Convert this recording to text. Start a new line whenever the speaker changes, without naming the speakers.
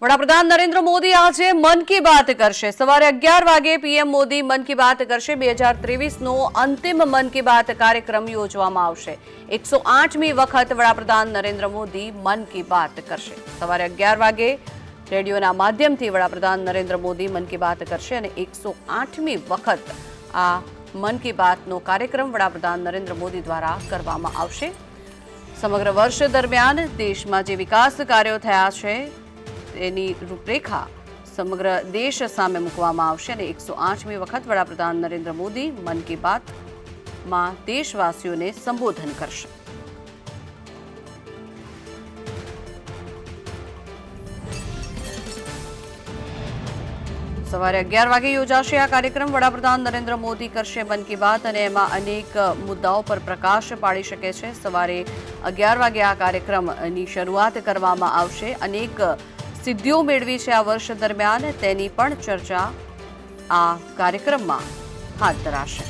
વડાપ્રધાન નરેન્દ્ર મોદી આજે મન કી બાત કરશે। સવારે 11 વાગે પીએમ મોદી મન કી બાત કરશે। 2023નો અંતિમ મન કી બાત કાર્યક્રમ યોજવામાં આવશે। 108મી વખત વડાપ્રધાન નરેન્દ્ર મોદી મન કી બાત કરશે। સવારે 11 વાગે રેડિયોના માધ્યમથી વડાપ્રધાન નરેન્દ્ર મોદી મન કી બાત કરશે અને 108મી વખત આ મન કી બાતનો કાર્યક્રમ વડાપ્રધાન નરેન્દ્ર મોદી દ્વારા કરવામાં આવશે। સમગ્ર વર્ષ દરમિયાન દેશમાં જે વિકાસ કાર્યો થયા છે તેની રૂપરેખા સમગ્ર દેશ સામે મૂકવામાં આવશે અને 108મી વખત વડાપ્રધાન નરેન્દ્ર મોદી મન કી બાતમાં દેશવાસીઓને સંબોધન કરશે। સવારે 11 વાગે યોજાશે આ કાર્યક્રમ। વડાપ્રધાન નરેન્દ્ર મોદી કરશે મન કી બાત અને એમાં અનેક મુદ્દાઓ પર પ્રકાશ પાડી શકે છે। સવારે 11 વાગે આ કાર્યક્રમની શરૂઆત કરવામાં આવશે। અનેક સિદ્ધિઓ મેળવી છે આ વર્ષ દરમિયાન તેની પણ ચર્ચા આ કાર્યક્રમમાં હાથ ધરાશે।